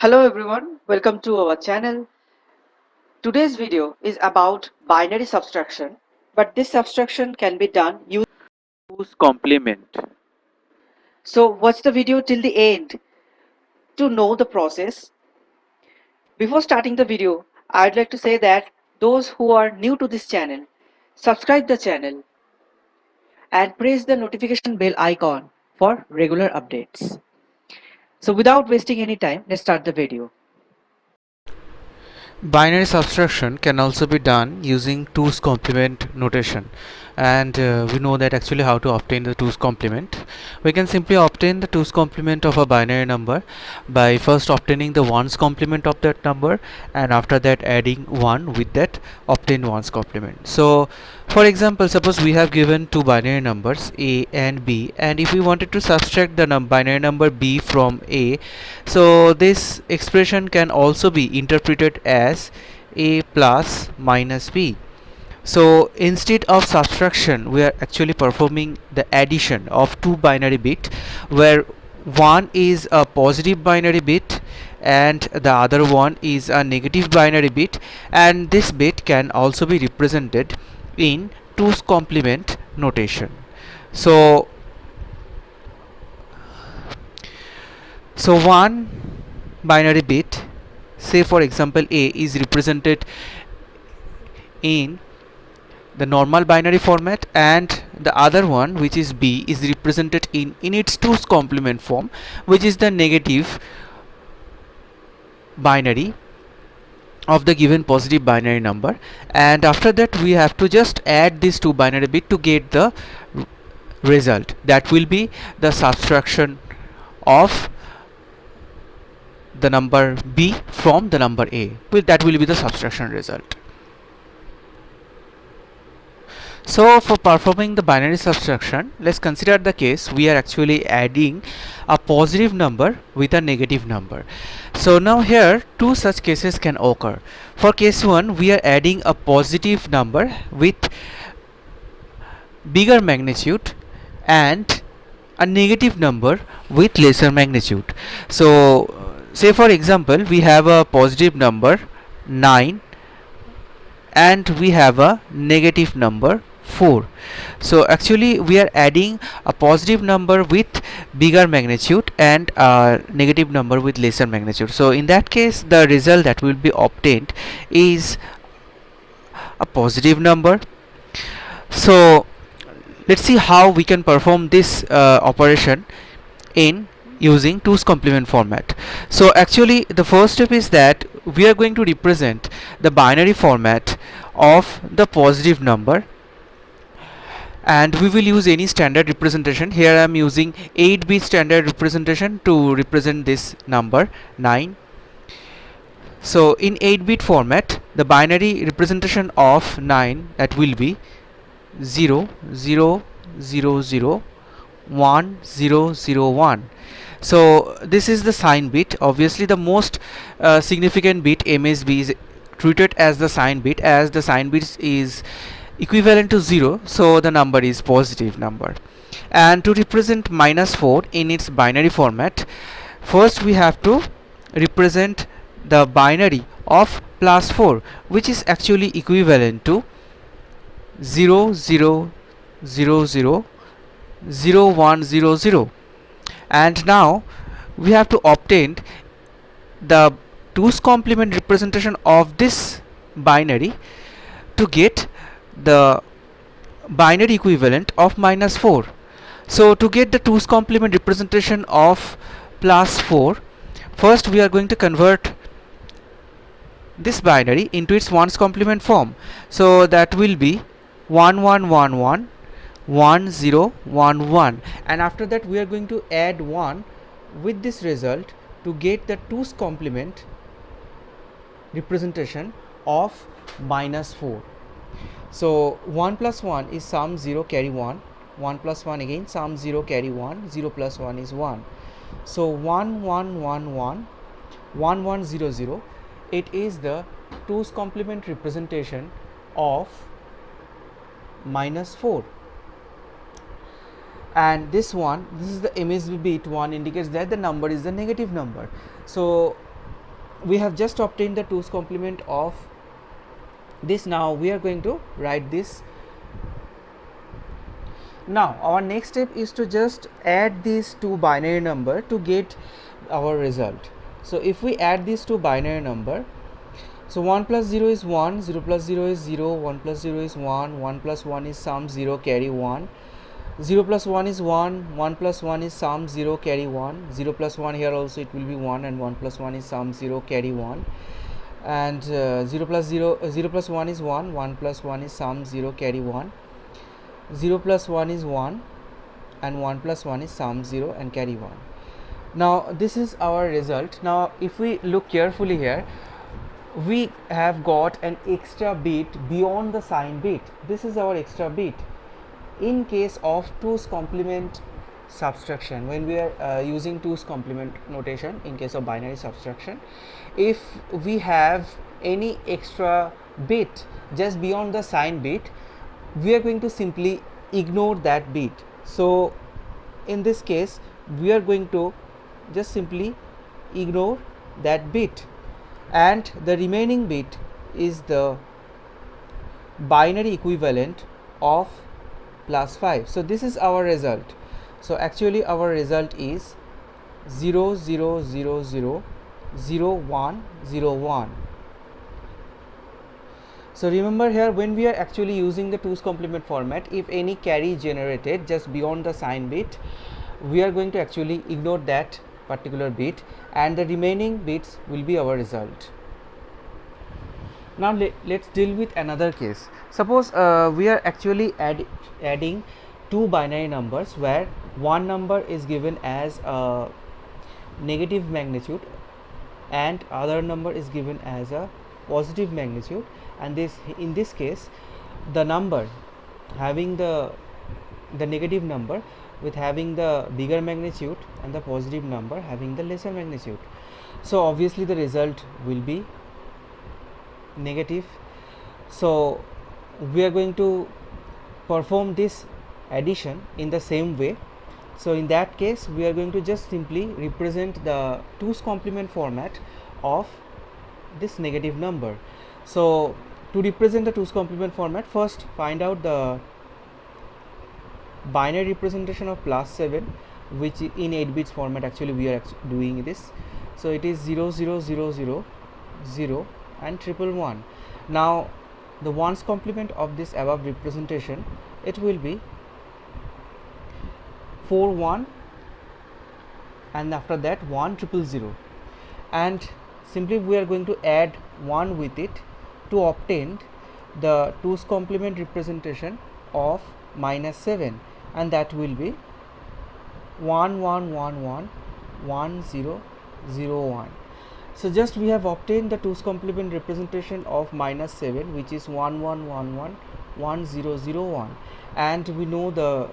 Hello everyone, welcome to our channel. Today's video is about binary subtraction, but this subtraction can be done using Whose complement? so watch the video till the end to know the process. Before starting the video, I'd like to say that those who are new to this channel, subscribe the channel and press the notification bell icon for regular updates. So without wasting any time, let's start the video. Binary subtraction can also be done using 2's complement notation, and we know that actually how to obtain the 2's complement. We can simply obtain the 2's complement of a binary number by first obtaining the 1's complement of that number, and after that adding 1 with that obtained 1's complement. So for example, suppose we have given two binary numbers a and b, and if we wanted to subtract the binary number b from a, so this expression can also be interpreted as a plus minus b. So instead of subtraction, we are actually performing the addition of two binary bit, where one is a positive binary bit and the other one is a negative binary bit, and this bit can also be represented in 2's complement notation. So one binary bit, say for example a, is represented in the normal binary format, and the other one, which is b, is represented in its 2's complement form, which is the negative binary of the given positive binary number. And after that we have to just add these two binary bit to get the result that will be the subtraction of the number b from the number a. That will be the subtraction result. So for performing the binary subtraction, let's consider the case we are actually adding a positive number with a negative number. So now here two such cases can occur. For case 1, we are adding a positive number with bigger magnitude and a negative number with lesser magnitude. So say for example, we have a positive number 9 and we have a negative number 4. So actually we are adding a positive number with bigger magnitude and a negative number with lesser magnitude. So in that case the result that will be obtained is a positive number. So let's see how we can perform this operation in using 2's complement format. So actually the first step is that we are going to represent the binary format of the positive number, and we will use any standard representation. Here I am using 8-bit standard representation to represent this number 9. So in 8-bit format, the binary representation of 9, that will be 0 0 0 0 1 0 0 1. So this is the sign bit. Obviously the most significant bit, MSB, is treated as the sign bit, as the sign bit is equivalent to 0, so the number is positive number. And to represent -4 in its binary format, first we have to represent the binary of +4, which is actually equivalent to 0 0 0 0 0 1 0 0. And now we have to obtain the 2's complement representation of this binary to get the binary equivalent of -4. So to get the 2's complement representation of +4, first we are going to convert this binary into its 1's complement form. So that will be 1 1 1 1 1 0 1 1, and after that we are going to add 1 with this result to get the 2's complement representation of -4. So 1 plus 1 is sum 0 carry 1, 1 plus 1 again sum 0 carry 1, 0 plus 1 is 1. So 1 1 1 1 1 1 0 0, it is the 2's complement representation of -4. And this is the MSB bit 1, indicates that the number is the negative number. So we have just obtained the 2's complement of this. Now we are going to write this. Now our next step is to just add these two binary number to get our result. So if we add these two binary number, so 1 plus 0 is 1, 0 plus 0 is 0, 1 plus 0 is 1, 1 plus 1 is sum 0 carry 1, 0 plus 1 is 1, 1 plus 1 is sum 0 carry 1, 0 plus 1 here also it will be 1, and 1 plus 1 is sum 0 carry 1, and 0 plus 0, 0 plus 1 is 1, 1 plus 1 is sum 0 carry 1, 0 plus 1 is 1, and 1 plus 1 is sum 0 and carry 1. Now this is our result. Now if we look carefully here, we have got an extra bit beyond the sign bit. This is our extra bit in case of 2's complement subtraction. When we are using 2's complement notation in case of binary subtraction, if we have any extra bit just beyond the sign bit, we are going to simply ignore that bit. So in this case we are going to just simply ignore that bit, and the remaining bit is the binary equivalent of plus 5. So this is our result. So actually our result is 0 0 0 0 0 1 0 1. So remember here, when we are actually using the 2's complement format, if any carry generated just beyond the sign bit, we are going to actually ignore that particular bit, and the remaining bits will be our result. Now let's deal with another case. Suppose we are actually adding two binary numbers where one number is given as a negative magnitude and other number is given as a positive magnitude, and in this case the number having the negative number with having the bigger magnitude and the positive number having the lesser magnitude. So obviously the result will be negative. So we are going to perform this addition in the same way. So in that case we are going to just simply represent the 2's complement format of this negative number. So to represent the 2's complement format, first find out the binary representation of plus 7, which in 8 bits format actually we are doing this. So it is 0 0 0 0 0 and 111. Now the 1's complement of this above representation, it will be 4 1, and after that 1 000, and simply we are going to add 1 with it to obtain the 2's complement representation of -7, and that will be 1 1 1 1 1 0 0 1. So just we have obtained the 2's complement representation of -7, which is 1 1 1 1 1 0 0 1, and we know the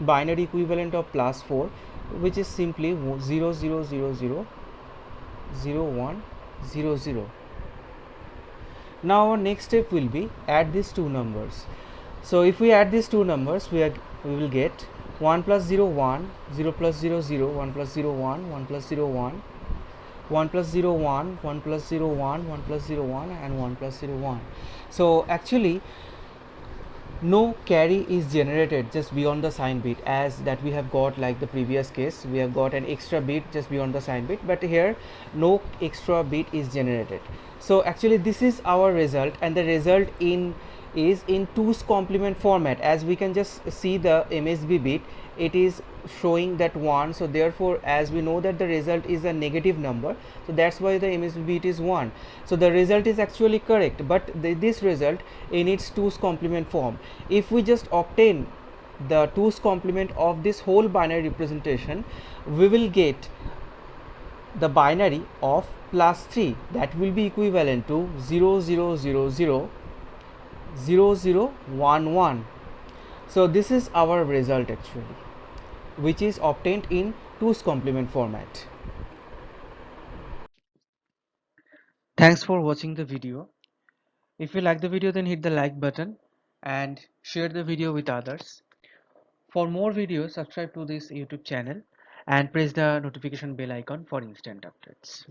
binary equivalent of plus 4, which is simply 0 0 0 0 0 1 0 0. Now our next step will be add these two numbers. So if we add these two numbers, we will get 1 plus 0 1, 0 plus 0 0, 1 plus 0 1, 1 plus 0 1, 1 plus 0 1, 1 plus 0 1, 1 plus 0 1, and 1 plus 0 1. So actually no carry is generated just beyond the sign bit, as that we have got like the previous case, we have got an extra bit just beyond the sign bit, but here no extra bit is generated. So actually this is our result, and the result is in 2's complement format. As we can just see the MSB bit, it is showing that 1, so therefore as we know that the result is a negative number, so that's why the MSB bit is 1. So the result is actually correct, but this result in its 2's complement form. If we just obtain the 2's complement of this whole binary representation, we will get the binary of plus 3, that will be equivalent to 0 0 0 0 0 0 1 1. So this is our result actually, which is obtained in 2's complement format. Thanks for watching the video. If you like the video, then hit the like button and share the video with others. For more videos, subscribe to this YouTube channel and press the notification bell icon for instant updates.